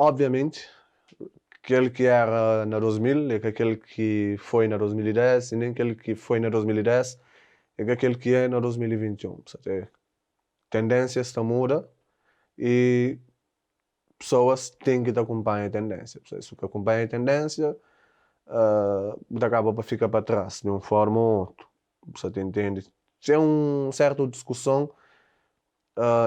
obviamente, aquele que era na 2000 é aquele que foi na 2010 e nem aquele que foi na 2010 é aquele que é na 2021. Portanto, tendências estão muda e pessoas têm que te acompanhar a tendência. Portanto, se que acompanha a tendência, acaba para ficar para trás de uma forma ou outra. Você entende? Tem uma certa discussão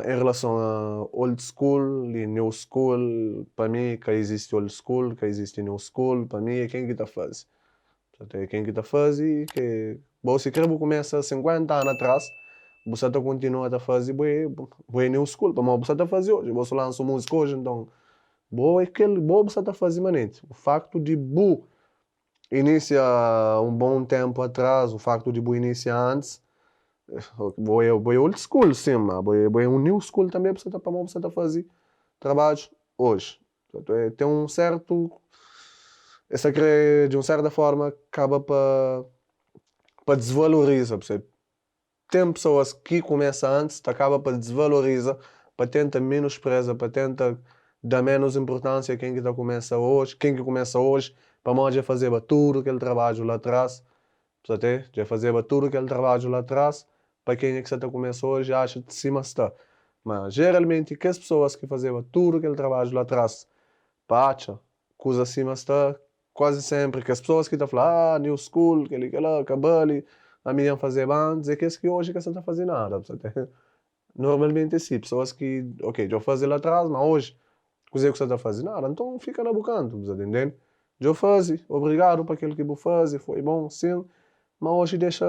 em relação a old school e new school. Para mim, que existe old school, que existe new school. Para mim, é quem que está faz. É quem que está faz e que você quer começa 50 anos atrás, você está continua a fazer boa new school. Para mim, você está fazendo hoje. Você lança música hoje, então boa é aquele boa você está fazendo manente. O facto de bu inicia um bom tempo atrás, o facto de bu iniciar antes. Boi old school, sim, mas boi um new school também você tá para você tá fazer trabalho hoje. Tem um certo essa que de uma certa forma acaba para desvalorizar, percebe? Tem pessoas que começam antes, acaba para desvalorizar, para tentar menospreza, para tentar dar menos importância a quem que tá começa hoje, quem que começa hoje, para mais já fazer tudo aquele trabalho lá atrás. Portanto, já fazia tudo aquele trabalho lá atrás, para quem é que está começando hoje, acha de cima está. Mas, geralmente, que as pessoas que faziam tudo aquele trabalho lá atrás, pacha, coisa acima está, quase sempre, que as pessoas que estão falando, new school, aquele lá, cabelo, a minha fazer bandas, é que esse que hoje que você está fazendo nada. Portanto, normalmente, sim, pessoas que, ok, já fazia lá atrás, mas hoje, coisa que você está fazendo nada, então fica na bocante, você entende? Já fazia, obrigado para aquilo que eu fazia, foi bom, sim. Mas hoje deixa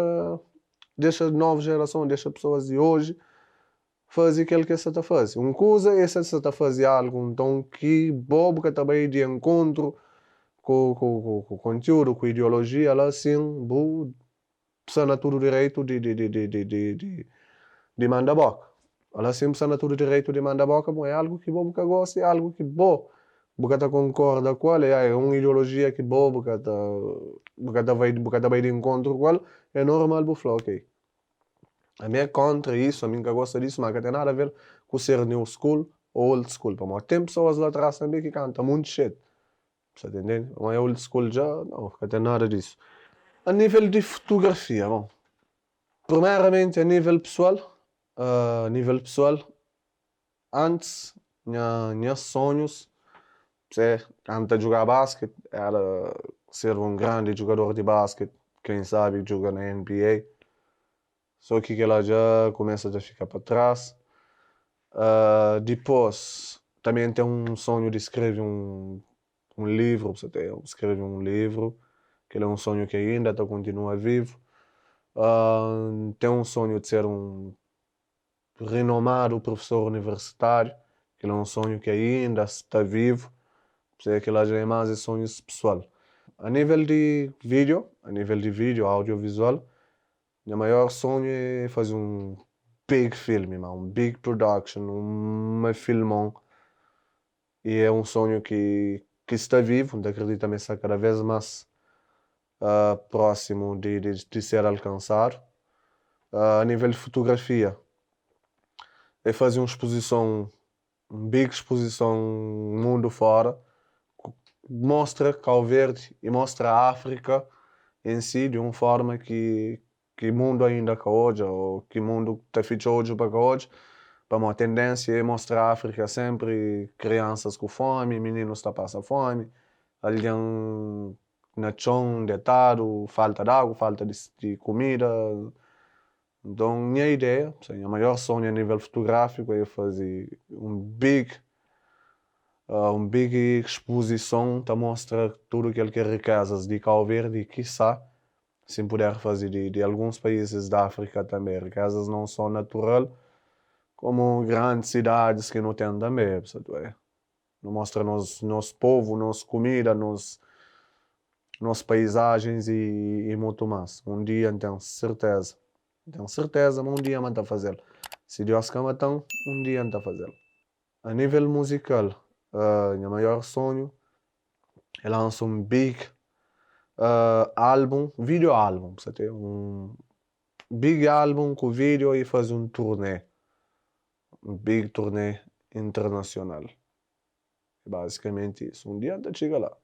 nova geração, deixa pessoas de hoje fazer aquilo que essa está fazendo. Uma coisa é essa está fazendo algo, então que bobo que também de encontro com conteúdo, com ideologia, lá sim, precisa tudo direito de mandar boca. Ela sim precisa tudo direito de mandar boca, é algo que bobo que gosta, é algo que bobo. Bocata concorda com ele, é uma ideologia que bobo, bocata vai de encontro com ele, é normal, bufla, ok. A minha é contra isso, a minha que gosta disso, mas não tem nada a ver com ser new school ou old school. Mas tem pessoas lá atrás também que cantam muito shit. Você entende? Mas é old school já, não tem nada disso. A nível de fotografia, bom. Primeiramente, a nível pessoal, antes, minha sonhos, antes de jogar basquete, era ser um grande jogador de basquete, quem sabe jogar na NBA. Só que ela já começa a ficar para trás. Depois, também tem um sonho de escrever um livro, escrever um livro, que é um sonho que ainda continua vivo. Tem um sonho de ser um renomado professor universitário, que é um sonho que ainda está vivo. Que lá já é mais sonho pessoal. A nível de vídeo, audiovisual, meu maior sonho é fazer um big filme, um big production, uma filmão. E é um sonho que está vivo, acredito também está cada vez mais próximo de ser alcançado. A nível de fotografia, é fazer uma big exposição mundo fora, mostra Cabo Verde e mostra a África em si de uma forma que o mundo ainda cá hoje, ou que o mundo está feito hoje para cá hoje, para uma tendência é mostrar a África sempre crianças com fome, meninos que passam fome, alguém na chão, deitado, falta de água, falta de comida. Então, minha ideia, a maior sonho a nível fotográfico é fazer um big exposição que mostra tudo aquilo que é riquezas de Cabo Verde e, quiçá, se puder fazer de alguns países da África também, riquezas não só natural, como grandes cidades que não tem também, não mostra nosso povo, nossa comida, nossas paisagens e muito mais. Um dia, então, certeza, mas um dia manda fazer. Se Deus quer, então, um dia manda fazer. A nível musical, meu maior sonho é lançar um big álbum, vídeo álbum, um big álbum com vídeo e fazer um big turnê internacional. É basicamente isso. Um dia a gente chega lá.